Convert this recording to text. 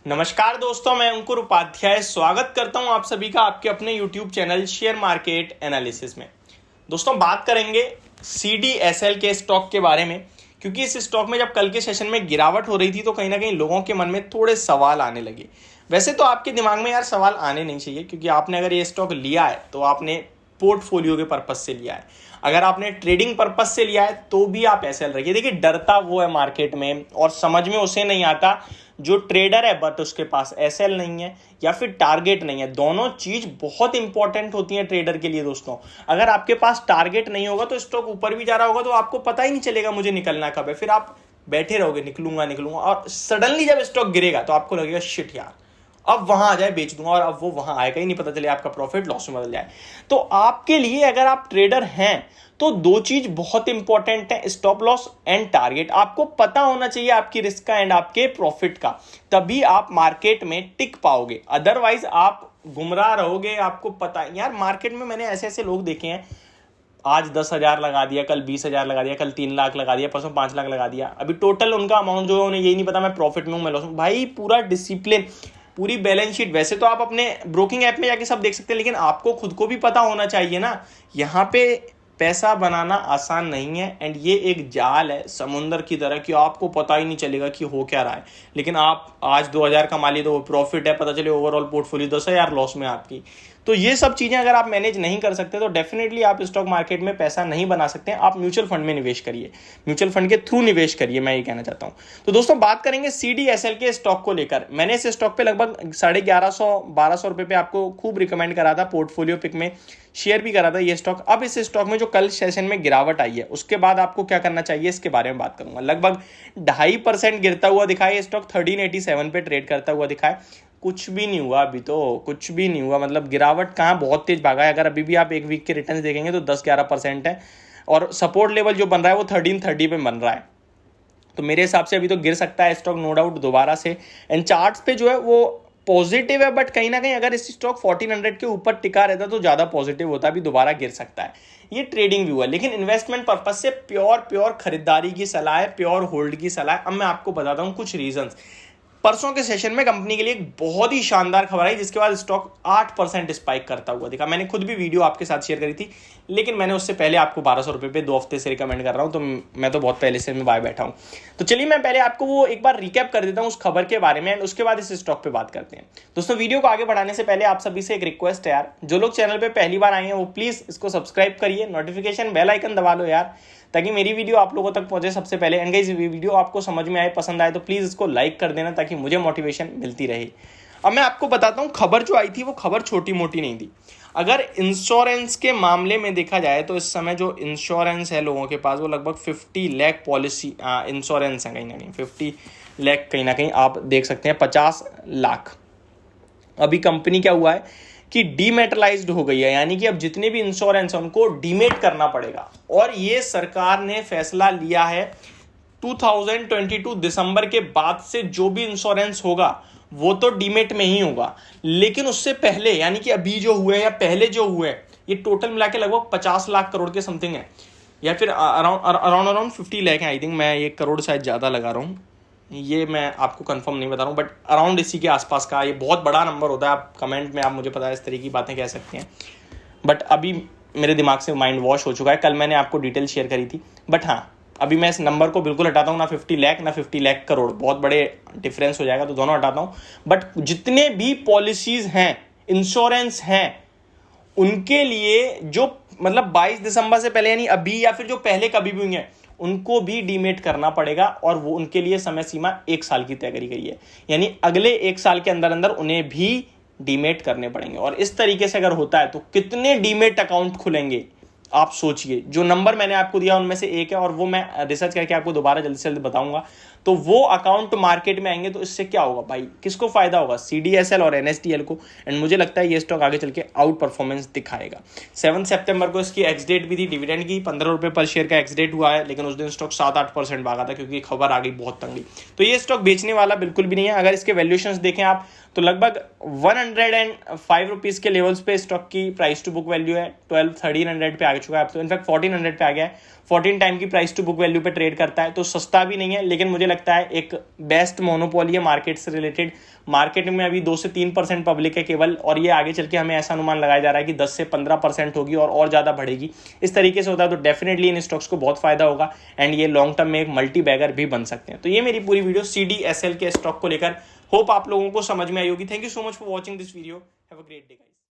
नमस्कार दोस्तों, मैं अंकुर उपाध्याय स्वागत करता हूं आप सभी का आपके अपने YouTube channel share market analysis में। दोस्तों बात करेंगे CDSL के स्टॉक के बारे में, क्योंकि इस स्टॉक में जब कल के सेशन में गिरावट हो रही थी तो कहीं ना कहीं लोगों के मन में थोड़े सवाल आने लगे। वैसे तो आपके दिमाग में यार सवाल आने नहीं चाहिए, क्योंकि आपने अगर ये स्टॉक लिया है तो आपने पोर्टफोलियो के पर्पज से लिया है। अगर आपने ट्रेडिंग पर्पज से लिया है तो भी आप एसएल रखिए। देखिए, डरता वो है मार्केट में और समझ में उसे नहीं आता जो ट्रेडर है बट उसके पास एसएल नहीं है या फिर टारगेट नहीं है। दोनों चीज बहुत इंपॉर्टेंट होती है ट्रेडर के लिए। दोस्तों अगर आपके पास टारगेट नहीं होगा तो स्टॉक ऊपर भी जा रहा होगा तो आपको पता ही नहीं चलेगा मुझे निकलना कब है, फिर आप बैठे रहोगे निकलूंगा, और सडनली जब स्टॉक गिरेगा तो आपको लगेगा शिट यार अब वहां आ जाए बेच दूंगा, और अब वो वहां आएगा ही नहीं, पता चले आपका प्रॉफिट लॉस में बदल जाए। तो आपके लिए अगर आप ट्रेडर हैं तो दो चीज बहुत इंपॉर्टेंट है, स्टॉप लॉस एंड टारगेट। आपको पता होना चाहिए आपकी रिस्क का एंड आपके प्रॉफिट का, तभी आप मार्केट में टिक पाओगे। अदरवाइज आप गुमराह रहोगे। आपको पता है यार, मार्केट में मैंने ऐसे ऐसे लोग देखे हैं, आज 10,000 लगा दिया, कल 20,000 लगा दिया, कल 3 लाख लगा दिया, परसों 5 लाख लगा दिया। अभी टोटल उनका अमाउंट जो है उन्हें यही नहीं पता मैं प्रॉफिट में हूं मैं लॉस में। भाई पूरा डिसिप्लिन, पूरी बैलेंस शीट वैसे तो आप अपने ब्रोकिंग ऐप में जाके सब देख सकते हैं, लेकिन आपको खुद को भी पता होना चाहिए ना। यहाँ पे पैसा बनाना आसान नहीं है एंड ये एक जाल है समुंदर की तरह कि आपको पता ही नहीं चलेगा कि हो क्या रहा है। लेकिन आप आज 2,000 कमा लिए तो वो प्रॉफिट है, पता चले ओवरऑल पोर्टफोलियो 10,000 लॉस में आपकी। तो ये सब चीजें अगर आप मैनेज नहीं कर सकते तो डेफिनेटली आप स्टॉक मार्केट में पैसा नहीं बना सकते हैं। आप म्यूचुअल फंड में निवेश करिए, म्यूचुअल फंड के थ्रू निवेश करिए, मैं ये कहना चाहता हूं। तो दोस्तों बात करेंगे CDSL के स्टॉक को लेकर। मैंने इस स्टॉक पे लगभग 1150-1200 रुपए पे आपको खूब रिकमेंड करा था, पोर्टफोलियो पिक में शेयर भी करा था ये स्टॉक। अब इस स्टॉक में जो कल सेशन में गिरावट आई है उसके बाद आपको क्या करना चाहिए इसके बारे में बात करूंगा। लगभग 2.5% गिरता हुआ दिखा है स्टॉक, 1387 पे ट्रेड करता हुआ दिखा है। कुछ भी नहीं हुआ, अभी तो कुछ भी नहीं हुआ, मतलब गिरावट कहाँ बहुत तेज भागा है। अगर अभी भी आप एक वीक के रिटर्न देखेंगे तो 10-11% है और सपोर्ट लेवल जो बन रहा है वो 1330 पे बन रहा है। तो मेरे हिसाब से अभी तो गिर सकता है स्टॉक नो डाउट दोबारा से। एंड चार्ट्स पे जो है वो पॉजिटिव है, बट कहीं ना कहीं अगर इस स्टॉक 1400 के ऊपर टिका रहता तो ज्यादा पॉजिटिव होता, भी दोबारा गिर सकता है। ये ट्रेडिंग व्यू है, लेकिन इन्वेस्टमेंट पर्पज से प्योर खरीदारी की सलाह है, प्योर होल्ड की सलाह है। अब मैं आपको बताता हूं कुछ रीजंस। परसों के सेशन में कंपनी के लिए एक बहुत ही शानदार खबर आई, जिसके बाद स्टॉक 8% स्पाइक करता हुआ दिखा। मैंने खुद भी वीडियो आपके साथ शेयर करी थी, लेकिन मैंने उससे पहले आपको 1200 रुपए पे 2 हफ्ते से रिकमेंड कर रहा हूं, तो मैं तो बहुत पहले से मैं बाय बैठा हूं। तो चलिए मैं पहले आपको वो एक बार रिकैप कर देता हूं उस खबर के बारे में एंड उसके बाद इस स्टॉक पे बात करते हैं। दोस्तों वीडियो को आगे बढ़ाने से पहले आप सभी से एक रिक्वेस्ट है यार, जो लोग चैनल पे पहली बार आए हैं वो प्लीज इसको सब्सक्राइब करिए, नोटिफिकेशन बेल आइकन दबा लो यार, ताकि मेरी वीडियो आप लोगों तक पहुंचे सबसे पहले। एंड गाइस वीडियो आपको समझ में आए, पसंद आए तो प्लीज इसको लाइक कर देना ताकि मुझे मोटिवेशन मिलती रहे। अब मैं आपको बताता हूं, खबर जो आई थी वो खबर छोटी मोटी नहीं थी। अगर इंश्योरेंस के मामले में देखा जाए तो इस समय जो इंश्योरेंस है लोगों के पास वो लगभग 50 लाख पॉलिसी इंश्योरेंस है, कहीं ना कहीं 50 लाख, कहीं ना कहीं आप देख सकते हैं 50 लाख। अभी कंपनी क्या हुआ है कि डीमेटलाइज्ड हो गई है, यानी कि अब जितने भी इंश्योरेंस है उनको डीमेट करना पड़ेगा। और ये सरकार ने फैसला लिया है 2022 दिसंबर के बाद से जो भी इंश्योरेंस होगा वो तो डीमेट में ही होगा, लेकिन उससे पहले यानी कि अभी जो हुए या पहले जो हुए ये टोटल मिला के लगभग 50 लाख करोड़ के समथिंग है, या फिर अराउंड 50 लाख है। आई थिंक मैं ये करोड़ शायद ज्यादा लगा रहा हूँ, ये मैं आपको कंफर्म नहीं बता रहा हूँ, बट अराउंड इसी के आसपास का। ये बहुत बड़ा नंबर होता है, आप कमेंट में आप मुझे पता है इस तरह की बातें कह सकते हैं, बट अभी मेरे दिमाग से माइंड वॉश हो चुका है। कल मैंने आपको डिटेल शेयर करी थी, बट हाँ अभी मैं इस नंबर को बिल्कुल हटाता हूँ, ना 50 लाख ना 50 लाख करोड़, बहुत बड़े डिफरेंस हो जाएगा, तो दोनों हटाता हूँ। बट जितने भी पॉलिसीज हैं, इंश्योरेंस हैं, उनके लिए जो मतलब 22 दिसंबर से पहले यानी अभी या फिर जो पहले कभी भी हुई है उनको भी डीमेट करना पड़ेगा, और वो उनके लिए समय सीमा 1 साल की तय करी गई है, यानी अगले 1 साल के अंदर अंदर उन्हें भी डीमेट करने पड़ेंगे। और इस तरीके से अगर होता है तो कितने डीमेट अकाउंट खुलेंगे आप सोचिए। जो नंबर मैंने आपको दिया उनमें से एक है, और वो मैं रिसर्च करके आपको दोबारा जल्दी से जल्दी बताऊंगा। तो वो अकाउंट मार्केट में आएंगे तो इससे क्या होगा भाई, किसको फायदा होगा, CDSL और NSDL को। एंड मुझे लगता है ये स्टॉक आगे चल के आउट परफॉर्मेंस दिखाएगा। 7 सितंबर को इसकी एक्स डेट भी थी डिविडेंड की, 15 रुपए पर शेयर का एक्स डेट हुआ है, लेकिन उस दिन स्टॉक 7-8% भागा था क्योंकि खबर आ गई बहुत तंगी। तो ये स्टॉक बेचने वाला बिल्कुल भी नहीं है। अगर इसके वैल्यूएशंस देखें आप तो लगभग 105 रुपीज़ के लेवल्स पे स्टॉक की प्राइस टू बुक वैल्यू है। 1300 पे आ चुका है अब तो, इनफैक्ट 1400 पे आ गया है। 14 टाइम की प्राइस टू बुक वैल्यू पे ट्रेड करता है, तो सस्ता भी नहीं है, लेकिन मुझे लगता है एक बेस्ट मोनोपोली है मार्केट से रिलेटेड। मार्केट में अभी 2 से 3% पब्लिक है केवल, और ये आगे चल के हमें ऐसा अनुमान लगाया जा रहा है कि 10 से 15% होगी और ज़्यादा बढ़ेगी। इस तरीके से होता है तो डेफिनेटली इन स्टॉक्स को बहुत फायदा होगा एंड ये लॉन्ग टर्म में एक मल्टी बैगर भी बन सकते हैं। तो ये मेरी पूरी वीडियो CDSL के स्टॉक को लेकर, होप आप लोगों को समझ में आई होगी। Thank you so much for watching this video. Have a great day guys.